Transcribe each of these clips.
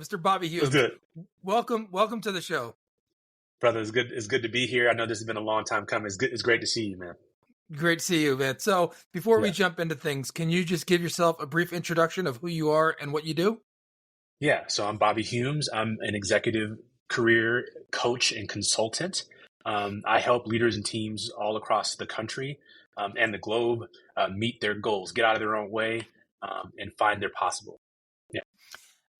Mr. Bobby It's Humes. good, Welcome to the show. brother. It's good. It's good to be here. I know this has been a long time coming. It's good. It's great to see you, man. Great to see you, man. So before we Yeah, jump into things, can you just give yourself a brief introduction of who you are and what you do? yeah. So I'm Bobby Humes. I'm an executive career coach and consultant. I help leaders and teams all across the country and the globe meet their goals, get out of their own way, and find their possible. Yeah.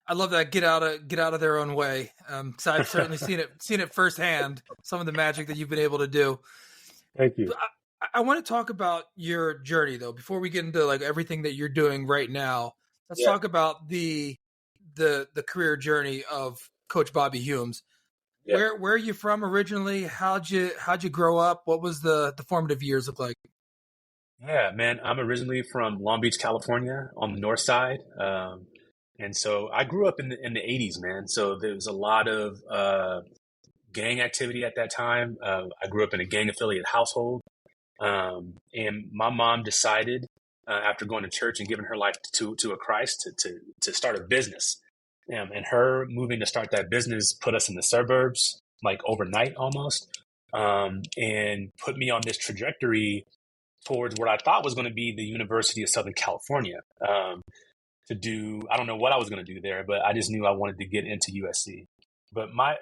I love that get out of their own way. So I've certainly seen it firsthand. Some of the magic that you've been able to do. Thank you. But I want to talk about your journey though. Before we get into like everything that you're doing right now, let's Yeah. talk about the career journey of Coach Bobby Humes. Yeah. Where are you from originally? How'd you grow up? What was the formative years look like? Yeah, man. I'm originally from Long Beach, California, on the north side. And so I grew up in the 80s, man. So there was a lot of gang activity at that time. I grew up in a gang affiliate household. And my mom decided, after going to church and giving her life to a Christ, to start a business. And her moving to start that business put us in the suburbs, like overnight almost, and put me on this trajectory towards what I thought was going to be the University of Southern California. To do, I don't know what I was going to do there, but I just knew I wanted to get into USC. But my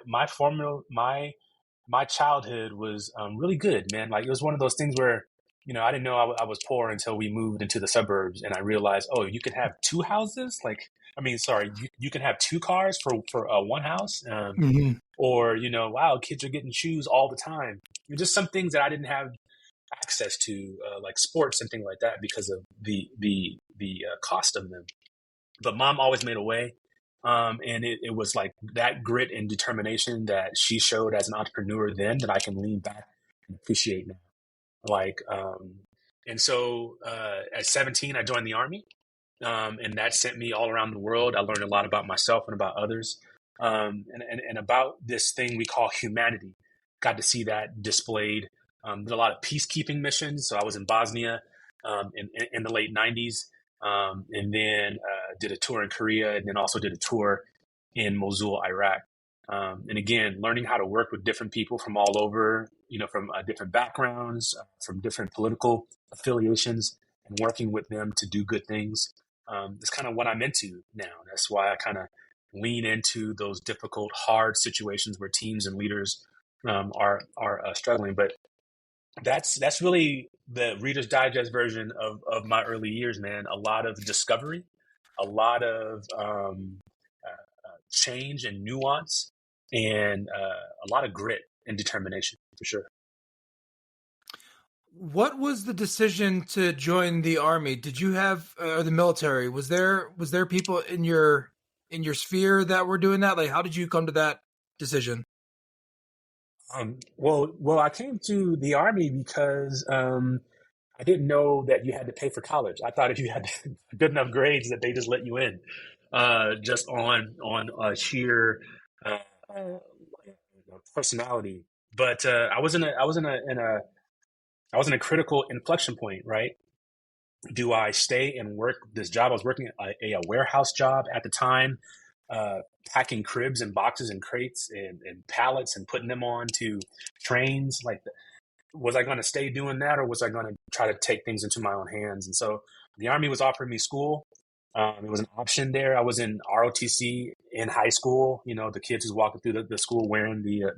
childhood was really good, man. Like it was one of those things where, I didn't know I was poor until we moved into the suburbs, and I realized, oh, you can have two houses. Like, I mean, sorry, you can have two cars for one house, Mm-hmm. or wow, kids are getting shoes all the time. Just some things that I didn't have access to, like sports and things like that, because of the cost of them. But mom always made a way. And it was like that grit and determination that she showed as an entrepreneur then that I can lean back and appreciate now. Like, and so at 17, I joined the Army, and that sent me all around the world. I learned a lot about myself and about others, and about this thing we call humanity. Got to see that displayed. Did a lot of peacekeeping missions. So I was in Bosnia in the late 90s, and then did a tour in Korea, and then also did a tour in Mosul, Iraq. And again, learning how to work with different people from all over, from different backgrounds, from different political affiliations, and working with them to do good things. Is kind of what I'm into now. That's why I kind of lean into those difficult, hard situations where teams and leaders are struggling. But that's really the Reader's Digest version of my early years, man. A lot of discovery, a lot of change and nuance, and a lot of grit and determination, for sure. What was the decision to join the Army? Did you have the military? Was there people in your sphere that were doing that? Like, how did you come to that decision? Well, I came to the Army because I didn't know that you had to pay for college. I thought if you had good enough grades that they just let you in, just on sheer uh, personality. But I was in a critical inflection point, right? Do I stay and work this job? I was working a warehouse job at the time, packing cribs and boxes and crates and pallets and putting them onto trains. Like, was I going to stay doing that, or was I going to try to take things into my own hands? And so the Army was offering me school. It was an option there. I was in ROTC in high school. The kids who's walking through the school wearing the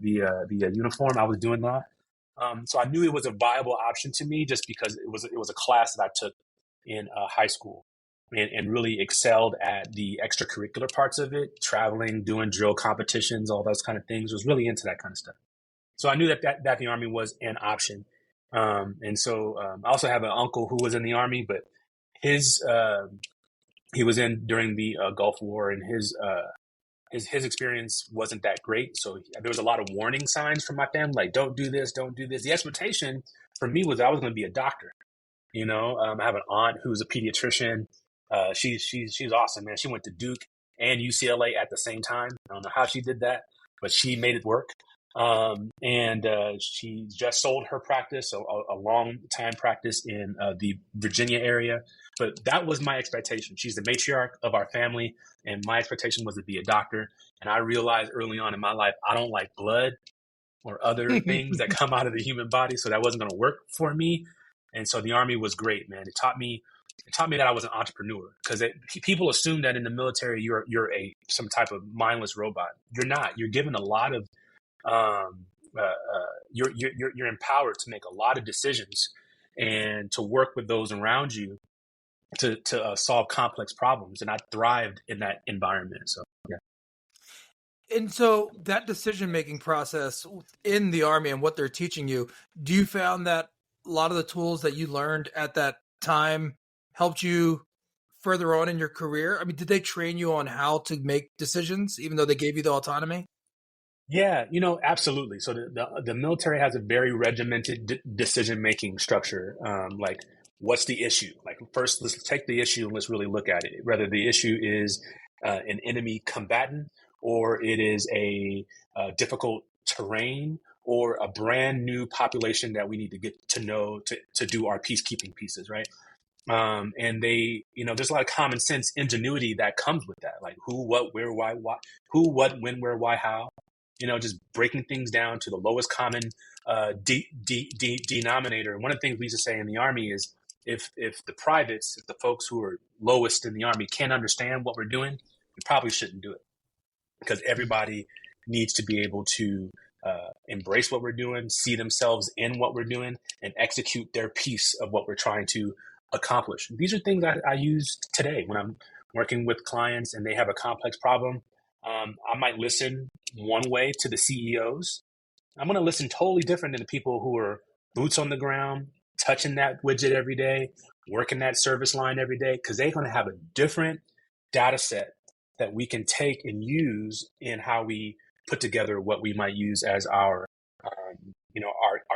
uniform. I was doing that. So I knew it was a viable option to me, just because it was a class that I took in high school, and really excelled at the extracurricular parts of it, traveling, doing drill competitions, all those kind of things. Was really into that kind of stuff. So I knew that the Army was an option. And so I also have an uncle who was in the Army, but his he was in during the Gulf War, and his experience wasn't that great. So there was a lot of warning signs from my family, like, don't do this, don't do this. The expectation for me was I was going to be a doctor. I have an aunt who's a pediatrician. She's awesome, man. She went to Duke and UCLA at the same time. I don't know how she did that, but she made it work. And she just sold her practice, a long time practice in the Virginia area. But that was my expectation. She's the matriarch of our family, and my expectation was to be a doctor. And I realized early on in my life, I don't like blood or other things that come out of the human body, so that wasn't going to work for me. And so the Army was great, man. It taught me that I was an entrepreneur, because people assume that in the military you're some type of mindless robot. You're not. You're given a lot of you're empowered to make a lot of decisions and to work with those around you to solve complex problems. And I thrived in that environment. So yeah. And so that decision-making process in the Army and what they're teaching you, do you found that a lot of the tools that you learned at that time helped you further on in your career? I mean, did they train you on how to make decisions, even though they gave you the autonomy? Yeah, absolutely. So the military has a very regimented decision-making structure. Like, what's the issue? Like, first, let's take the issue and let's really look at it. Whether the issue is an enemy combatant, or it is a difficult terrain, or a brand new population that we need to get to know to do our peacekeeping pieces, right? And there's a lot of common sense ingenuity that comes with that. Like, who, what, where, why, who, what, when, where, why, how. Just breaking things down to the lowest common denominator. And one of the things we used to say in the Army is, if the privates, if the folks who are lowest in the Army can't understand what we're doing, we probably shouldn't do it, because everybody needs to be able to embrace what we're doing, see themselves in what we're doing, and execute their piece of what we're trying to accomplish. These are things I use today when I'm working with clients and they have a complex problem. I might listen one way to the CEOs. I'm going to listen totally different than the people who are boots on the ground, touching that widget every day, working that service line every day, because they're going to have a different data set that we can take and use in how we put together what we might use as our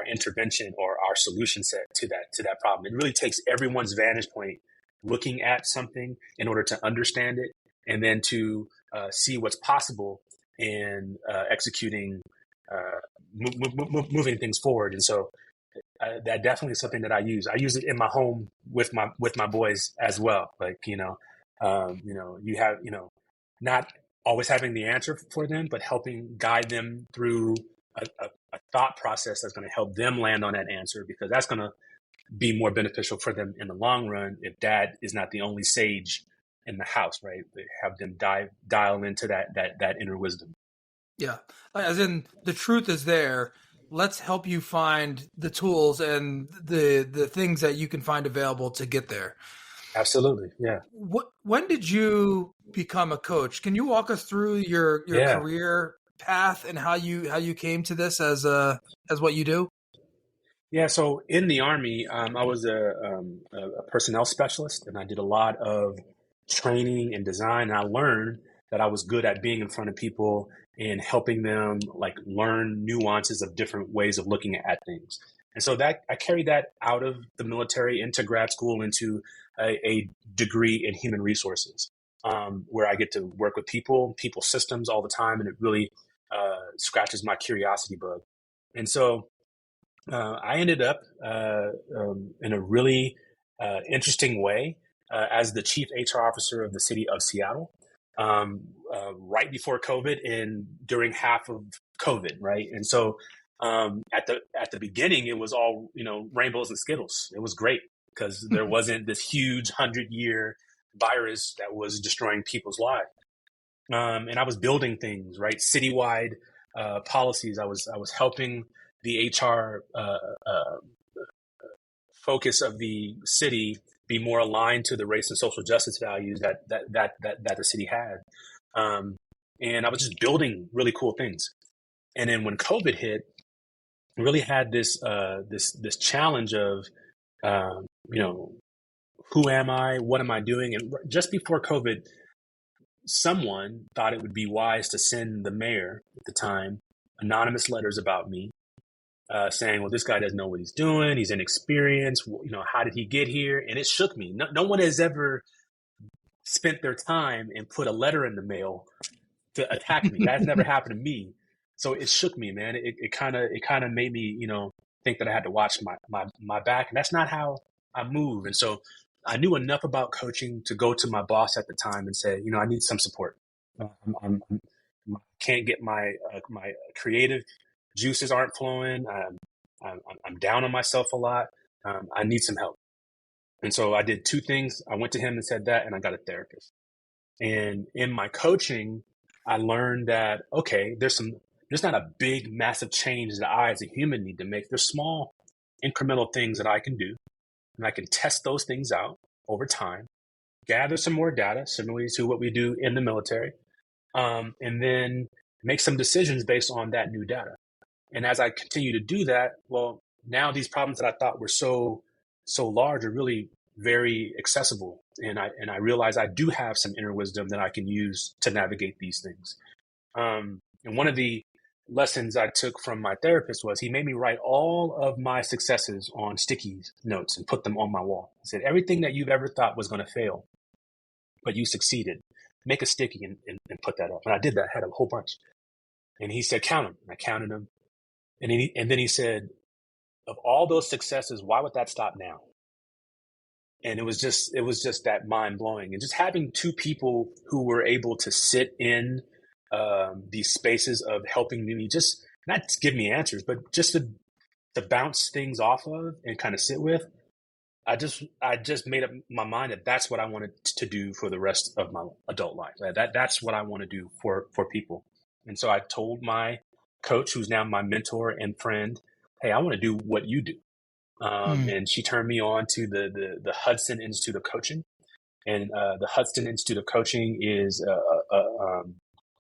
intervention or our solution set to that problem. It really takes everyone's vantage point looking at something in order to understand it, and then to see what's possible and executing, moving things forward. And so that definitely is something that I use. I use it in my home with my boys as well. Like, you have, not always having the answer for them, but helping guide them through a thought process that's going to help them land on that answer, because that's going to be more beneficial for them in the long run if dad is not the only sage in the house, right? They have them dial into that inner wisdom. Yeah. As in, the truth is there. Let's help you find the tools and the things that you can find available to get there. Absolutely. Yeah. When did you become a coach? Can you walk us through your career path and how you came to this as what you do? Yeah. So in the Army, I was a personnel specialist, and I did a lot of training and design. And I learned that I was good at being in front of people and helping them like learn nuances of different ways of looking at things. And so that I carried that out of the military into grad school, into a degree in human resources, where I get to work with people systems all the time. And it really scratches my curiosity bug. And so I ended up in a really interesting way as the chief HR officer of the city of Seattle, right before COVID and during half of COVID, right? And so at the beginning, it was all rainbows and skittles. It was great because there wasn't this huge 100-year virus that was destroying people's lives, and I was building things, right? Citywide policies. I was helping the HR focus of the city be more aligned to the race and social justice values that the city had. And I was just building really cool things. And then when COVID hit, we really had this challenge of, who am I? What am I doing? And just before COVID, someone thought it would be wise to send the mayor at the time anonymous letters about me, saying, well, this guy doesn't know what he's doing. He's inexperienced. How did he get here? And it shook me. No one has ever spent their time and put a letter in the mail to attack me. That's never happened to me. So it shook me, man. It kind of made me, think that I had to watch my back, and that's not how I move. And so I knew enough about coaching to go to my boss at the time and say, I need some support. I can't get my creative juices aren't flowing. I'm down on myself a lot. I need some help. And so I did two things. I went to him and said that, and I got a therapist. And in my coaching, I learned that, okay, there's not a big, massive change that I as a human need to make. There's small incremental things that I can do, and I can test those things out over time, gather some more data, similarly to what we do in the military, and then make some decisions based on that new data. And as I continue to do that, well, now these problems that I thought were so large are really very accessible. And I realize I do have some inner wisdom that I can use to navigate these things. And one of the lessons I took from my therapist was he made me write all of my successes on sticky notes and put them on my wall. He said, everything that you've ever thought was going to fail, but you succeeded, make a sticky and put that up. And I did that. I had a whole bunch. And he said, count them. And I counted them. And then he said, of all those successes, why would that stop now? And it was just that mind blowing. And just having two people who were able to sit in these spaces of helping me, just not to give me answers, but just to bounce things off of and kind of sit with. I just made up my mind that that's what I wanted to do for the rest of my adult life. That's what I want to do for people. And so I told my coach, who's now my mentor and friend, hey, I want to do what you do. And she turned me on to the Hudson Institute of Coaching. And the Hudson Institute of Coaching is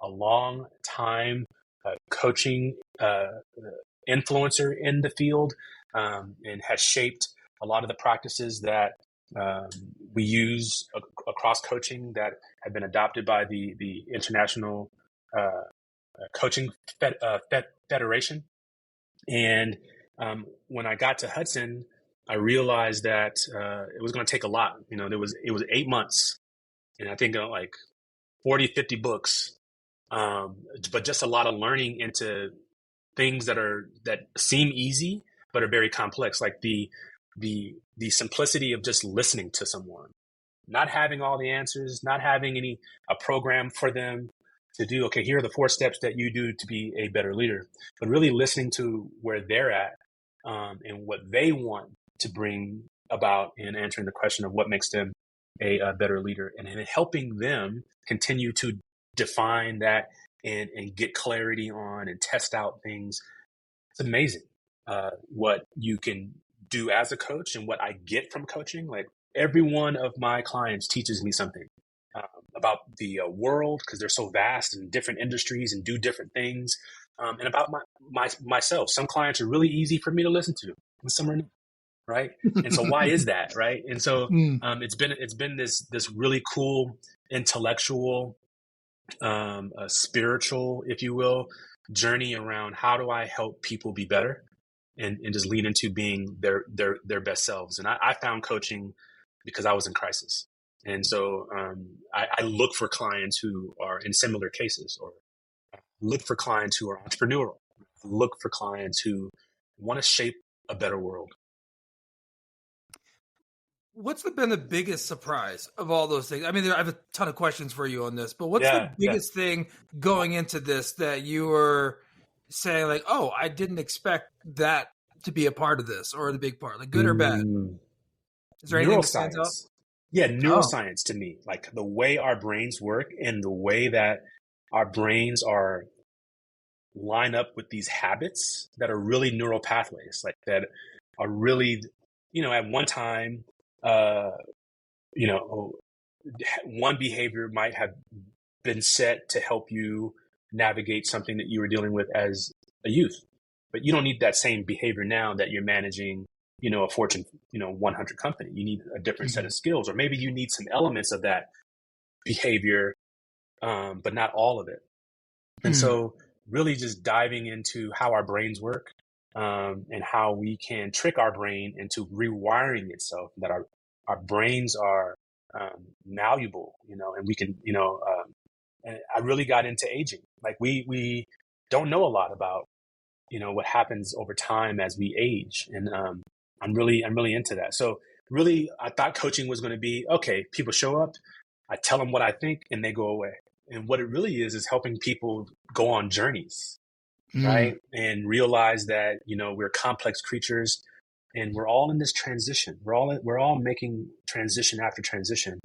a long time coaching influencer in the field, and has shaped a lot of the practices that we use across coaching that have been adopted by the International Coaching Federation. And when I got to Hudson, I realized that it was going to take a lot. It was 8 months, and I think like 40, 50 books, but just a lot of learning into things that seem easy but are very complex, like the simplicity of just listening to someone, not having all the answers, not having a program for them to do. Okay, here are the 4 steps that you do to be a better leader, but really listening to where they're at, and what they want to bring about, and answering the question of what makes them a better leader, and helping them continue to define that and get clarity on and test out things. It's amazing what you can do as a coach and what I get from coaching. Like, every one of my clients teaches me something about the world, because they're so vast and different industries and do different things, and about myself. Some clients are really easy for me to listen to, and some are not, right? And so why is that, right? And so it's been this really cool intellectual, spiritual, if you will, journey around how do I help people be better, and just lead into being their best selves. And I found coaching because I was in crisis. And so I look for clients who are in similar cases, or look for clients who are entrepreneurial, look for clients who want to shape a better world. What's been the biggest surprise of all those things? I mean, I have a ton of questions for you on this, but what's the biggest thing going into this that you were saying, like, oh, I didn't expect that to be a part of this, or the big part, like good or bad? Is there anything that stands out? Yeah, neuroscience to me, like the way our brains work and the way that our brains line up with these habits that are really neural pathways, like that are really, at one time, one behavior might have been set to help you navigate something that you were dealing with as a youth, but you don't need that same behavior now that you're managing, a Fortune, 100 company. You need a different set of skills, or maybe you need some elements of that behavior, but not all of it. And so really just diving into how our brains work, and how we can trick our brain into rewiring itself, that our brains are malleable, and we can, and I really got into aging. Like we don't know a lot about, what happens over time as we age. And I'm really into that. So really, I thought coaching was going to be, okay, people show up, I tell them what I think, and they go away. And what it really is helping people go on journeys, Mm. right? And realize that, we're complex creatures and we're all in this transition. We're all making transition after transition.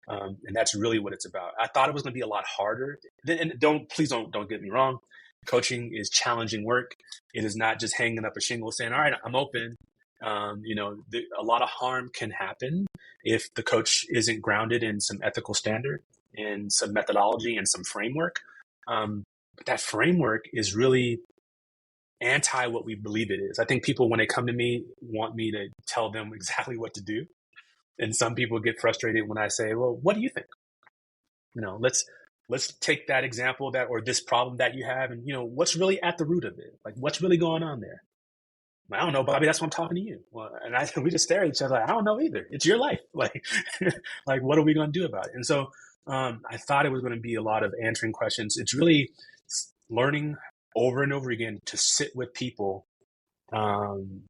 And that's really what it's about. I thought it was going to be a lot harder. And please don't get me wrong. Coaching is challenging work. It is not just hanging up a shingle saying, "All right, I'm open." A lot of harm can happen if the coach isn't grounded in some ethical standard and some methodology and some framework. But that framework is really anti what we believe it is. I think people, when they come to me, want me to tell them exactly what to do. And some people get frustrated when I say, "Well, what do you think? Let's take that example or this problem that you have, and what's really at the root of it? Like, what's really going on there?" I don't know, Bobby. That's why I'm talking to you. Well, and we just stare at each other. Like, I don't know either. It's your life. Like, like, what are we going to do about it? And so, I thought it was going to be a lot of answering questions. It's really learning over and over again to sit with people, and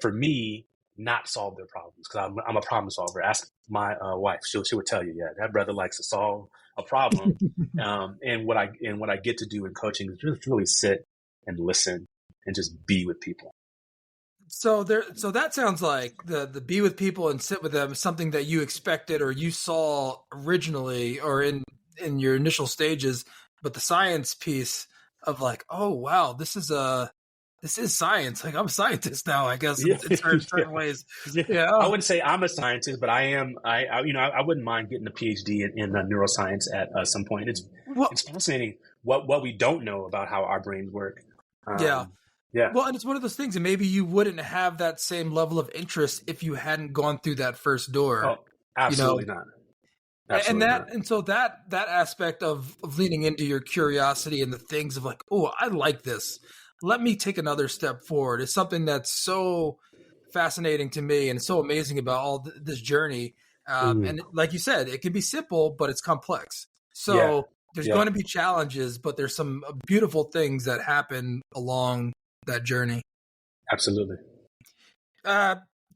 for me, not solve their problems, because I'm a problem solver. Ask my wife; she would tell you, yeah, that brother likes to solve a problem. And what I get to do in coaching is just really sit and listen and just be with people. So that sounds like the be with people and sit with them is something that you expected or you saw originally or in your initial stages, but the science piece of like, oh wow, this is science. Like, I'm a scientist now, I guess, Yeah, in certain ways. yeah. Yeah. I wouldn't say I'm a scientist, but I am. I wouldn't mind getting a PhD in neuroscience at some point. Well, It's fascinating what we don't know about how our brains work. yeah. Yeah. Well, and it's one of those things, and maybe you wouldn't have that same level of interest if you hadn't gone through that first door. Oh, absolutely not. Absolutely not. And so that aspect of leaning into your curiosity and the things of like, oh, I like this. Let me take another step forward is something that's so fascinating to me and so amazing about all this journey. And like you said, it can be simple, but it's complex. Yeah. So there's Yeah. going to be challenges, but there's some beautiful things that happen along that journey. Absolutely.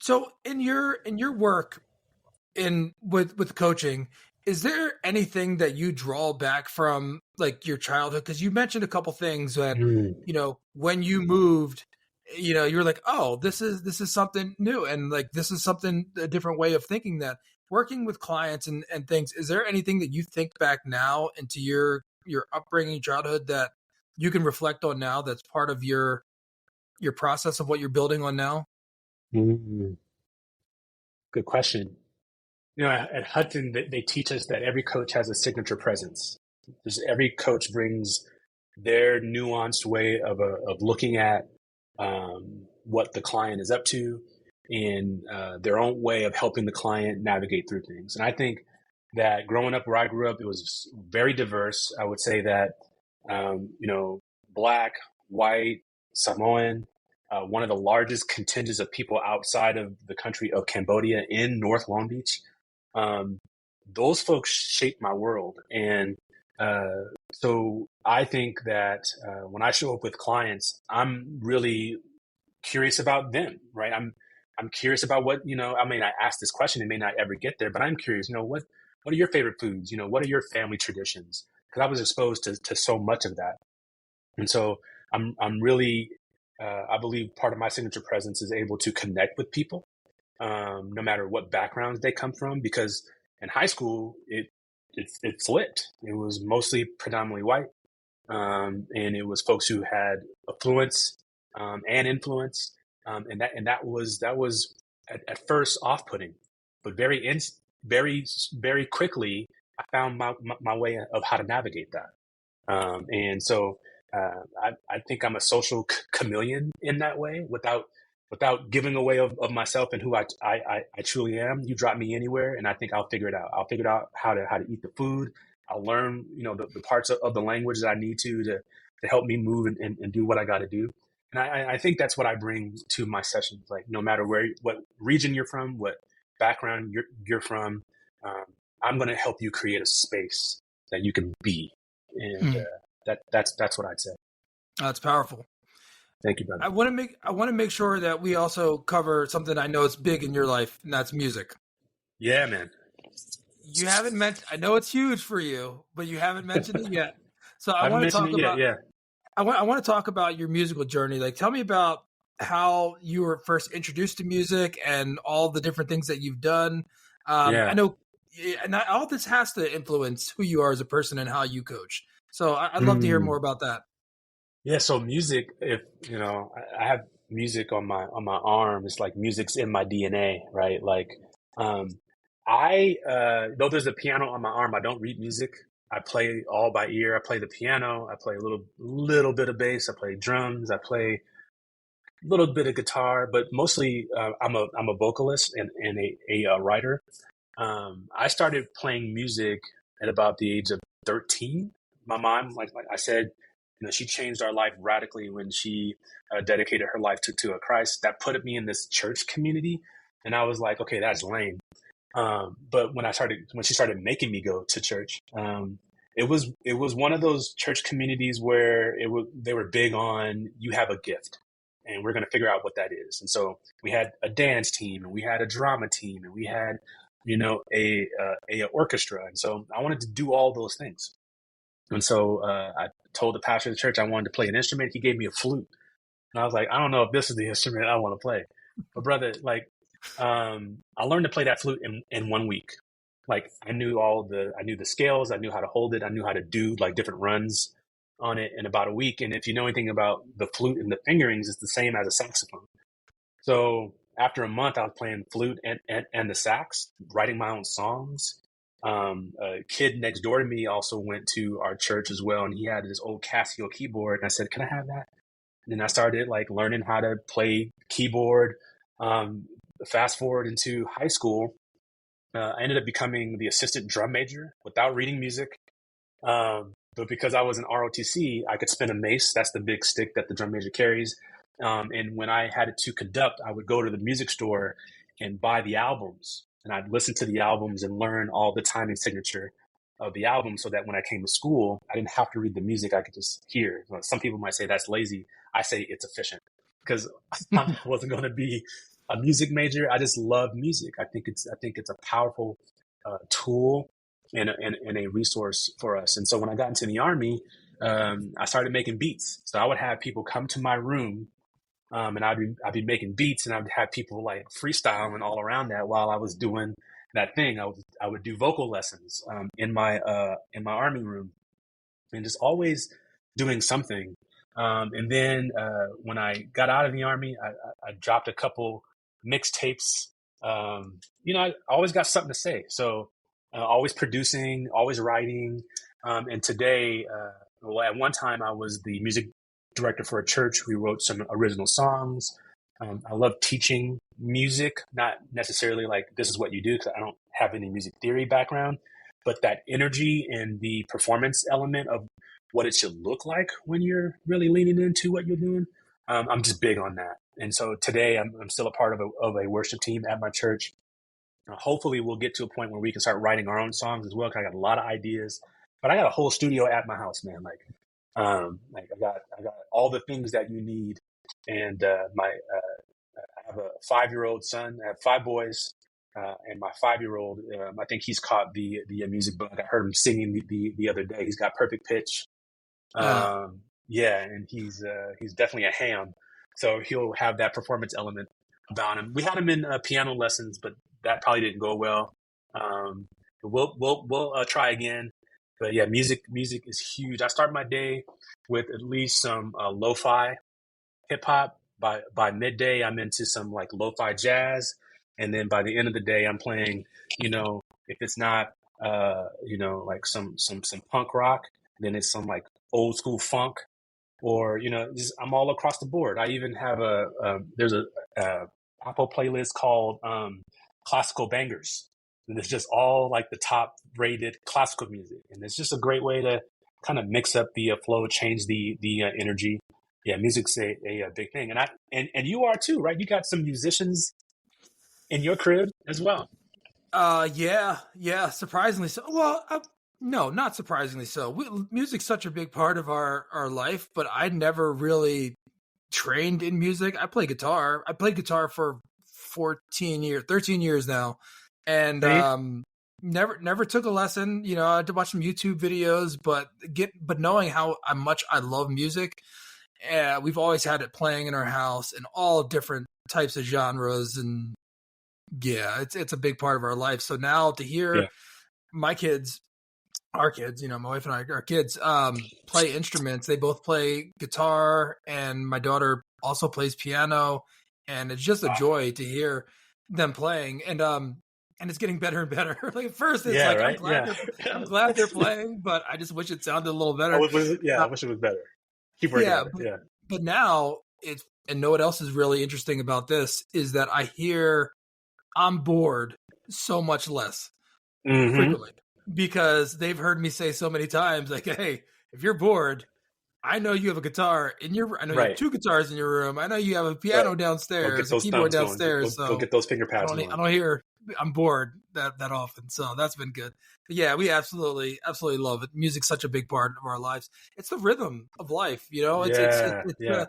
So in your work with coaching, is there anything that you draw back from like your childhood? Because you mentioned a couple things that when you moved, you were like, oh, this is something new, and like this is something a different way of thinking. That working with clients and things, is there anything that you think back now into your upbringing, childhood that you can reflect on now that's part of your process of what you're building on now? Good question. At Hudson, they teach us that every coach has a signature presence. Every coach brings their nuanced way of looking at what the client is up to and their own way of helping the client navigate through things. And I think that growing up where I grew up, it was very diverse. I would say that, Black, white, Samoan, one of the largest contingents of people outside of the country of Cambodia in North Long Beach. Those folks shaped my world. And so I think that when I show up with clients, I'm really curious about them, right? I'm curious about what, I ask this question, it may not ever get there, but I'm curious, what are your favorite foods? What are your family traditions? Because I was exposed to so much of that. And so I'm really, I believe part of my signature presence is able to connect with people, no matter what backgrounds they come from, because in high school, it flipped. It was mostly predominantly white. And it was folks who had affluence, and influence. And that was at first off-putting, but very quickly, I found my way of how to navigate that. And so I think I'm a social chameleon in that way, without giving away of myself and who I truly am. You drop me anywhere, and I think I'll figure it out. I'll figure out how to eat the food. I'll learn, the parts of the language that I need to help me move and do what I got to do. And I think that's what I bring to my sessions. Like, no matter what region you're from, what background you're from, I'm going to help you create a space that you can be. And that's what I'd say. That's powerful. Thank you, brother. I want to make sure that we also cover something I know is big in your life, and that's music. Yeah, man. You haven't mentioned. I know it's huge for you, but you haven't mentioned it yet. So I I haven't want to mentioned talk it yet. about. Yeah. I want to talk about your musical journey. Like, tell me about how you were first introduced to music and all the different things that you've done. I Yeah. know, and all this has to influence who you are as a person and how you coach. So I'd love to hear more Mm. about that. Yeah. So music, if you know, I have music on my arm. It's like music's in my DNA, right? Like, um, I though there's a piano on my arm, I don't read music. I play all by ear. I play the piano. I play a little bit of bass. I play drums. I play a little bit of guitar, but mostly I'm a vocalist and a writer. I started playing music at about the age of 13. My mom, like I said, she changed our life radically when she dedicated her life to a Christ. That put me in this church community, and I was like, okay, that's lame. But when she started making me go to church, it was one of those church communities where they were big on you have a gift, and we're going to figure out what that is. And so we had a dance team, and we had a drama team, and we had a orchestra. And so I wanted to do all those things. And so I told the pastor of the church I wanted to play an instrument. He gave me a flute, and I was like, I don't know if this is the instrument I want to play, but brother, like, I learned to play that flute in 1 week. Like I knew the scales, I knew how to hold it, I knew how to do like different runs on it in about a week. And if you know anything about the flute and the fingerings, it's the same as a saxophone. So after a month, I was playing flute and the sax, writing my own songs. A kid next door to me also went to our church as well, and he had this old Casio keyboard. And I said, "Can I have that?" And then I started like learning how to play keyboard. Um, Fast forward into high school, I ended up becoming the assistant drum major without reading music. But because I was an ROTC, I could spin a mace. That's the big stick that the drum major carries. And when I had to conduct, I would go to the music store and buy the albums. And I'd listen to the albums and learn all the timing signature of the album so that when I came to school, I didn't have to read the music. I could just hear. Some people might say that's lazy. I say it's efficient because I wasn't going to be a music major. I just love music. I think it's a powerful tool and a resource for us. And so when I got into the Army, I started making beats. So I would have people come to my room, and I'd be making beats, and I'd have people like freestyling all around that while I was doing that thing. I would do vocal lessons in my Army room, and just always doing something. And then when I got out of the Army, I dropped a couple mixtapes. I always got something to say. So always producing, always writing. And today, well, at one time, I was the music director for a church. We wrote some original songs. I love teaching music, not necessarily like this is what you do, because I don't have any music theory background, but that energy and the performance element of what it should look like when you're really leaning into what you're doing. I'm just big on that. And so today I'm still a part of a worship team at my church. Hopefully we'll get to a point where we can start writing our own songs as well. Cause I got a lot of ideas, but I got a whole studio at my house, man. Like I got all the things that you need. And, I have a 5-year-old son. I have 5 boys. And my 5-year-old, I think he's caught the music bug. I heard him singing the other day. He's got perfect pitch. Uh, Yeah, and he's definitely a ham. So he'll have that performance element about him. We had him in piano lessons, but that probably didn't go well. We'll try again. But yeah, music is huge. I start my day with at least some lo-fi hip hop. By midday, I'm into some like lo-fi jazz, and then by the end of the day, I'm playing. If it's not like some punk rock, then it's some like old school funk, or just, I'm all across the board. I even have there's a Apple playlist called Classical Bangers, and it's just all like the top rated classical music, and it's just a great way to kind of mix up the flow, change the energy. Yeah, music's a big thing, and you are too, right? You got some musicians in your crib as well. yeah. Surprisingly so. Well, No, not surprisingly so. Music's such a big part of our life, but I never really trained in music. I play guitar. I played guitar for 13 years now, and See? never took a lesson. You know, I had to watch some YouTube videos, but knowing how much I love music, we've always had it playing in our house in all different types of genres, and yeah, it's a big part of our life. So now to hear Yeah. my kids, our kids, you know, my wife and I, our kids, play instruments. They both play guitar, and my daughter also plays piano. And it's just a Wow. joy to hear them playing. And it's getting better and better. Like at first, it's Yeah, like right? Yeah. I'm glad they're playing, but I just wish it sounded a little better. Yeah, Uh, I wish it was better. Keep working yeah, on it. Yeah. but now it's, and know what else is really interesting about this is that I hear I'm bored so much less Mm-hmm. frequently because they've heard me say so many times, like, "Hey, if you're bored, I know you have a guitar in your. I know you have Right. two guitars in your room. I know you have a Right. piano Go get downstairs, a those keyboard thumbs going. downstairs. Go So get those finger pads I going. don't hear I'm bored that often. So that's been good. But yeah, we absolutely love it. Music's such a big part of our lives. It's the rhythm of life, you know. Yeah. It's Yeah.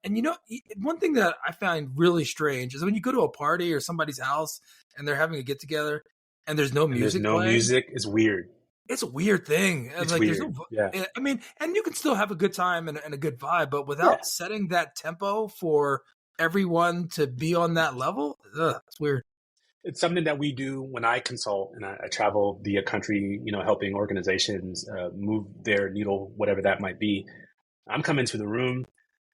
and you know, one thing that I find really strange is when you go to a party or somebody's house and they're having a get together and there's no And there's music no playing. music. It's weird. It's a weird thing. It's Like there's weird. no, Yeah. I mean, and you can still have a good time and a good vibe, but Yeah. without setting that tempo for everyone to be on that level, it's weird. It's something that we do when I consult and I travel the country, you know, helping organizations move their needle, whatever that might be. I'm coming to the room.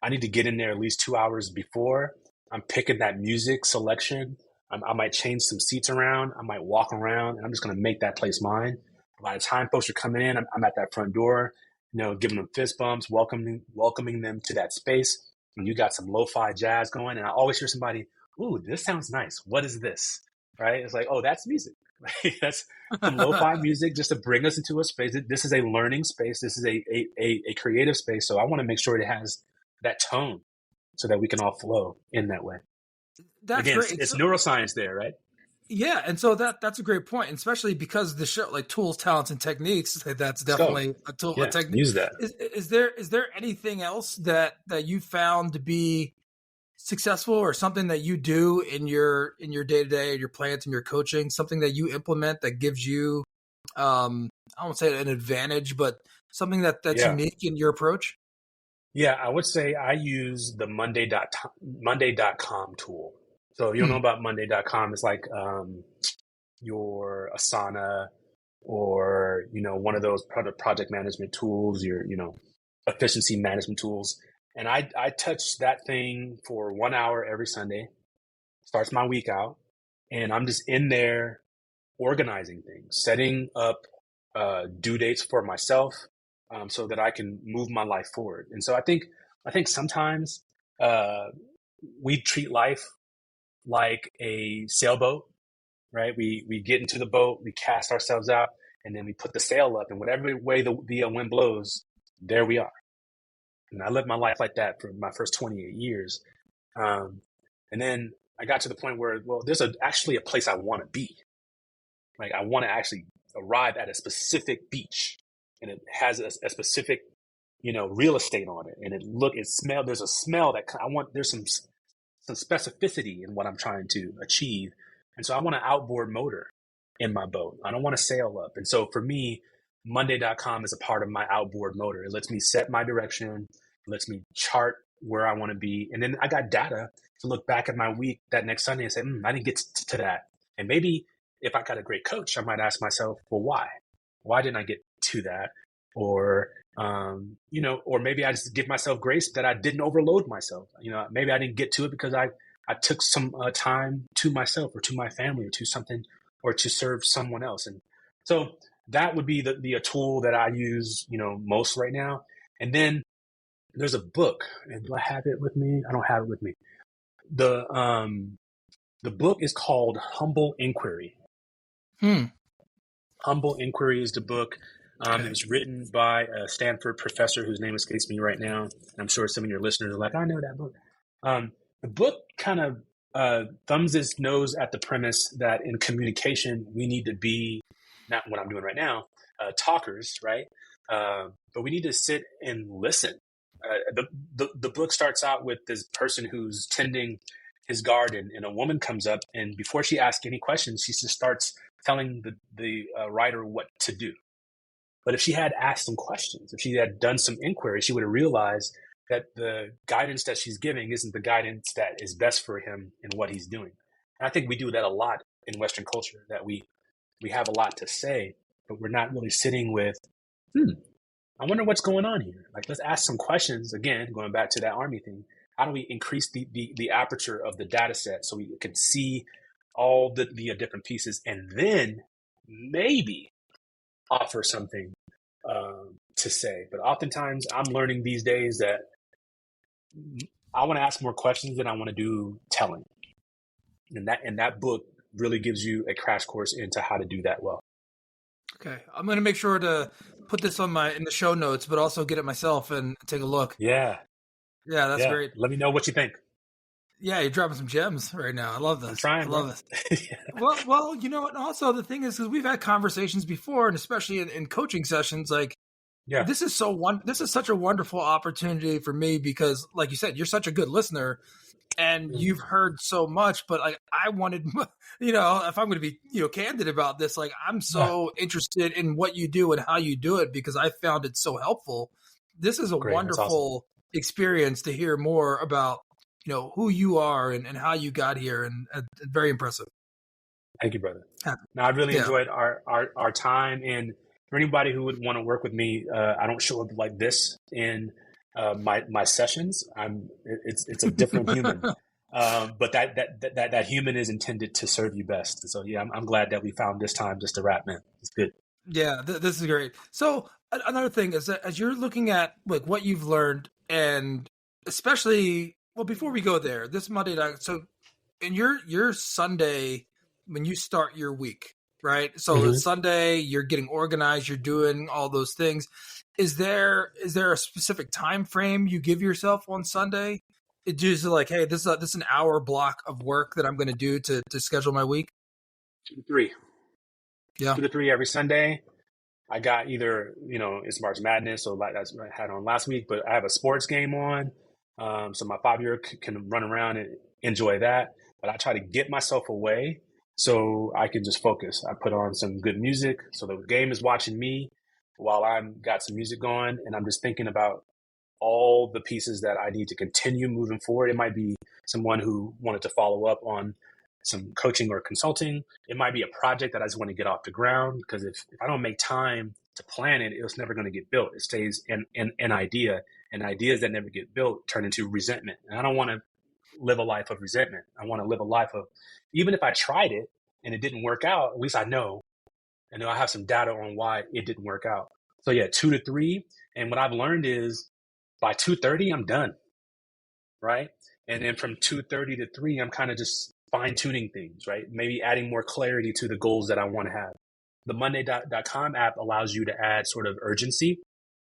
I need to get in there at least 2 hours before. I'm picking that music selection. I might change some seats around. I might walk around, and I'm just going to make that place mine. By the time folks are coming in, I'm at that front door, you know, giving them fist bumps, welcoming them to that space. And you got some lo-fi jazz going, and I always hear somebody, "Ooh, this sounds nice. What is this?" Right? It's like, oh, that's music. That's some lo-fi music just to bring us into a space. This is a learning space. This is a creative space. So I want to make sure it has that tone so that we can all flow in that way. That's Again, great. it's neuroscience there, right? Yeah, and so that's a great point, and especially because the show, like tools, talents, and techniques, that's Let's go. definitely a tool, a Yeah, technique. use that. Is there anything else that you found to be successful, or something that you do in your day to day, your plans and your coaching, something that you implement that gives you, I won't say an advantage, but something that's Yeah. unique in your approach? Yeah, I would say I use the Monday.com tool. So if you don't know Hmm. about Monday.com, it's like your Asana or, you know, one of those project management tools, your, you know, efficiency management tools. And I touch that thing for 1 hour every Sunday, starts my week out. And I'm just in there organizing things, setting up due dates for myself so that I can move my life forward. And so I think sometimes uh, we treat life like a sailboat, right? We get into the boat, we cast ourselves out, and then we put the sail up, and whatever way the wind blows, there we are. And I lived my life like that for my first 28 years. And then I got to the point where, well, there's actually a place I want to be. Like I want to actually arrive at a specific beach, and it has a specific, you know, real estate on it, and it smell. There's a smell that I want. There's some specificity in what I'm trying to achieve, and so I want an outboard motor in my boat. I don't want to sail up, and so for me, Monday.com is a part of my outboard motor. It lets me set my direction, it lets me chart where I want to be, and then I got data to look back at my week that next Sunday and say, I didn't get to that, and maybe if I got a great coach, I might ask myself, well, why? Why didn't I get to that? Or, you know, or maybe I just give myself grace that I didn't overload myself. You know, maybe I didn't get to it because I took some time to myself or to my family or to something or to serve someone else. And so that would be the tool that I use, you know, most right now. And then there's a book, and do I have it with me? I don't have it with me. The book is called Humble Inquiry. Humble Inquiry is the book. Okay. It was written by a Stanford professor whose name escapes me right now. I'm sure some of your listeners are like, I know that book. The book kind of thumbs its nose at the premise that in communication, we need to be, not what I'm doing right now, talkers, right? But we need to sit and listen. The book starts out with this person who's tending his garden, and a woman comes up, and before she asks any questions, she just starts telling the writer what to do. But if she had asked some questions, if she had done some inquiry, she would have realized that the guidance that she's giving isn't the guidance that is best for him and what he's doing. And I think we do that a lot in Western culture, that we have a lot to say, but we're not really sitting with, I wonder what's going on here. Like, let's ask some questions. Again, going back to that Army thing, how do we increase the aperture of the data set so we can see all the different pieces, and then maybe offer something to say. But oftentimes I'm learning these days that I want to ask more questions than I want to do telling. And that book really gives you a crash course into how to do that well. Okay. I'm going to make sure to put this in the show notes, but also get it myself and take a look. Yeah. Yeah, that's great. Let me know what you think. Yeah, you're dropping some gems right now. I love this. I'm trying. I love this. Yeah. Well, you know what? Also, the thing is, because we've had conversations before, and especially in coaching sessions, like, this is such a wonderful opportunity for me because, like you said, you're such a good listener, and you've heard so much. But like, I wanted, if I'm going to be, candid about this, like, I'm so interested in what you do and how you do it because I found it so helpful. This is a wonderful experience to hear more about, who you are and how you got here, and very impressive. Thank you, brother. Now, I really enjoyed our time, and for anybody who would want to work with me, I don't show up like this in my sessions. It's a different human, but that human is intended to serve you best. And so, I'm glad that we found this time just to wrap, man. It's good. Yeah, this is great. So another thing is that as you're looking at like what you've learned, and especially, well, before we go there, this Monday night, so in your Sunday, when you start your week, right? So Sunday, you're getting organized, you're doing all those things. Is there a specific time frame you give yourself on Sunday? It's usually like, hey, this is an hour block of work that I'm going to do to schedule my week. 2 to 3. Yeah. 2 to 3 every Sunday. I got either, it's March Madness, so like that's what I had on last week, but I have a sports game on. So my 5-year-old can run around and enjoy that. But I try to get myself away so I can just focus. I put on some good music so the game is watching me while I'm got some music going, and I'm just thinking about all the pieces that I need to continue moving forward. It might be someone who wanted to follow up on some coaching or consulting. It might be a project that I just want to get off the ground, because if I don't make time to plan it, it's never going to get built. It stays an idea, and ideas that never get built turn into resentment. And I don't want to live a life of resentment. I want to live a life of, even if I tried it and it didn't work out, at least I know, and I have some data on why it didn't work out. So 2 to 3. And what I've learned is by 2:30, I'm done. Right. And then from 2:30 to 3, I'm kind of just fine tuning things, right? Maybe adding more clarity to the goals that I want to have. The Monday.com app allows you to add sort of urgency.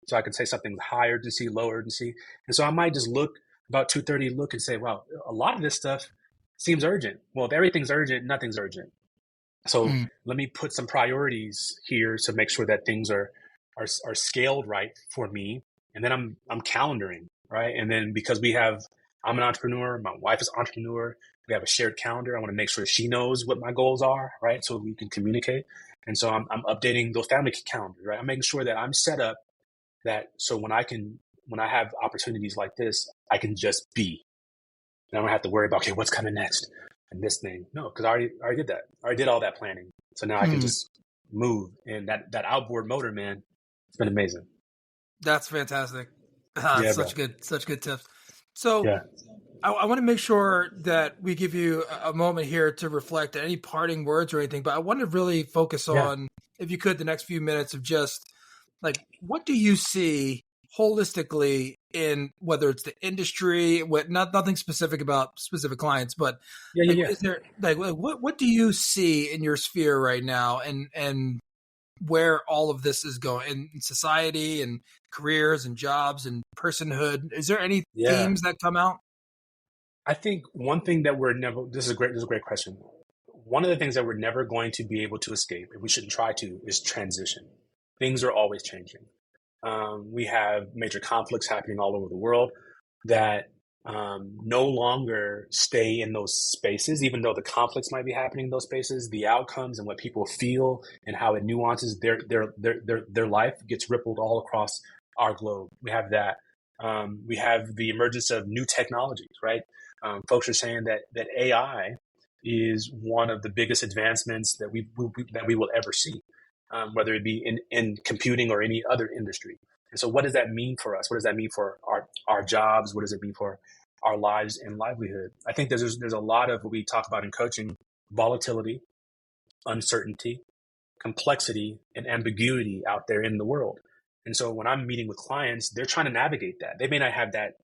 So I can say something high urgency, low urgency. And so I might just look about 2:30, look and say, wow, a lot of this stuff seems urgent. Well, if everything's urgent, nothing's urgent. So let me put some priorities here to make sure that things are scaled right for me. And then I'm calendaring, right? And then because I'm an entrepreneur, my wife is an entrepreneur, we have a shared calendar. I want to make sure she knows what my goals are, right? So we can communicate. And so I'm updating those family calendars, right? I'm making sure that I'm set up that so when I have opportunities like this, I can just be. And I don't have to worry about, okay, what's coming next and this thing. No, because I already did that. I already did all that planning. So now I can just move. And that outboard motor, man, it's been amazing. That's fantastic. Such good tips. So I want to make sure that we give you a moment here to reflect on any parting words or anything, but I want to really focus on, if you could, the next few minutes of just like, what do you see holistically in, whether it's the industry, nothing specific about specific clients, but is there like what do you see in your sphere right now, and where all of this is going in society and careers and jobs and personhood? Is there any themes that come out? I think one thing that this is a great question. One of the things that we're never going to be able to escape, and we shouldn't try to, is transition. things are always changing. We have major conflicts happening all over the world that no longer stay in those spaces, even though the conflicts might be happening in those spaces. The outcomes and what people feel and how it nuances their life gets rippled all across our globe. We have that. We have the emergence of new technologies, right? Folks are saying that AI is one of the biggest advancements that we will ever see, whether it be in computing or any other industry. And so what does that mean for us? What does that mean for our jobs? What does it mean for our lives and livelihood? I think there's a lot of what we talk about in coaching: volatility, uncertainty, complexity, and ambiguity out there in the world. And so when I'm meeting with clients, they're trying to navigate that. They may not have that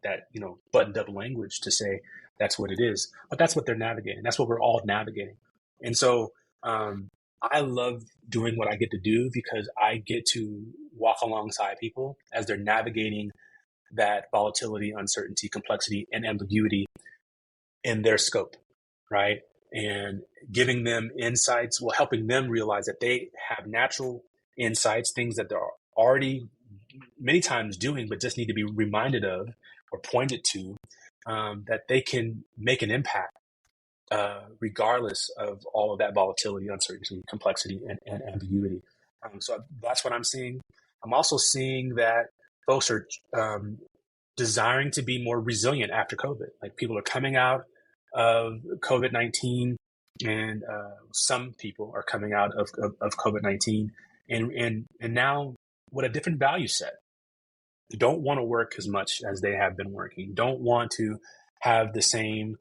buttoned up language to say that's what it is, but that's what they're navigating. That's what we're all navigating. And so I love doing what I get to do because I get to walk alongside people as they're navigating that volatility, uncertainty, complexity, and ambiguity in their scope, right? And giving them insights, helping them realize that they have natural insights, things that they're already many times doing, but just need to be reminded of or pointed to, that they can make an impact regardless of all of that volatility, uncertainty, complexity, and ambiguity. So that's what I'm seeing. I'm also seeing that folks are desiring to be more resilient after COVID. Like, people are coming out of COVID-19, and some people are coming out of COVID-19, and now with a different value set. They don't want to work as much as they have been working. Don't want to have the same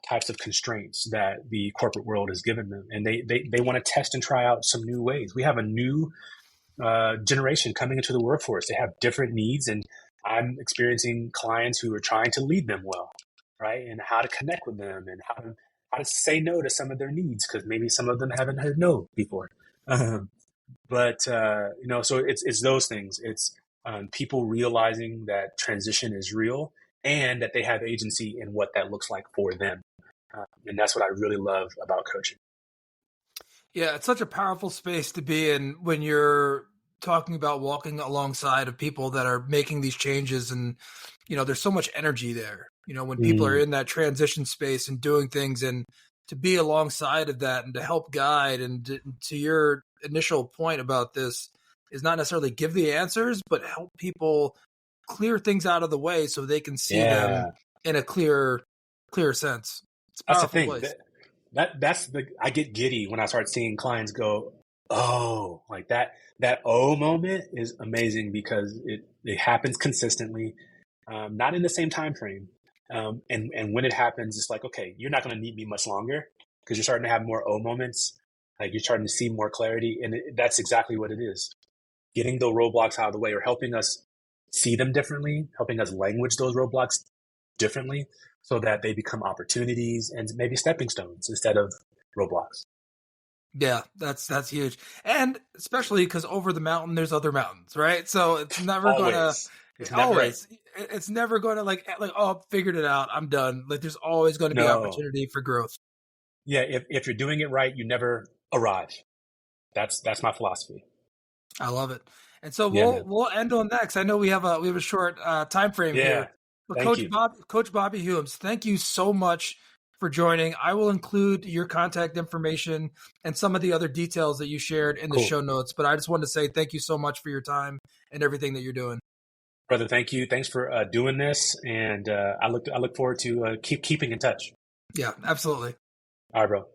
types of constraints that the corporate world has given them. And they want to test and try out some new ways. We have a new generation coming into the workforce. They have different needs, and I'm experiencing clients who are trying to lead them well, right? And how to connect with them, and how to say no to some of their needs, because maybe some of them haven't heard no before. But so it's those things. It's people realizing that transition is real and that they have agency in what that looks like for them. And that's what I really love about coaching. Yeah, it's such a powerful space to be in when you're talking about walking alongside of people that are making these changes. And, there's so much energy there, when people are in that transition space and doing things, and to be alongside of that and to help guide. And to your initial point about this is not necessarily give the answers, but help people clear things out of the way so they can see them in a clear sense. It's a powerful place. That's I get giddy when I start seeing clients go, oh, like that oh moment is amazing, because it happens consistently, not in the same time frame. And when it happens, it's like, okay, you're not going to need me much longer, because you're starting to have more oh moments. Like, you're starting to see more clarity. And that's exactly what it is. Getting the roadblocks out of the way, or helping us see them differently, helping us language those roadblocks differently, so that they become opportunities and maybe stepping stones instead of roadblocks. Yeah, that's huge. And especially because over the mountain, there's other mountains, right? So it's never it's never going to like, oh, figured it out, I'm done. Like, there's always going to be opportunity for growth. Yeah. If you're doing it right, you never arrive. That's my philosophy. I love it. And so we'll end on that, because I know we have a short time frame here. But Coach Bobby Humes, thank you so much for joining. I will include your contact information and some of the other details that you shared in the show notes. But I just wanted to say thank you so much for your time and everything that you're doing. Brother, thank you. Thanks for doing this, and I look forward to keeping in touch. Yeah, absolutely. All right, bro.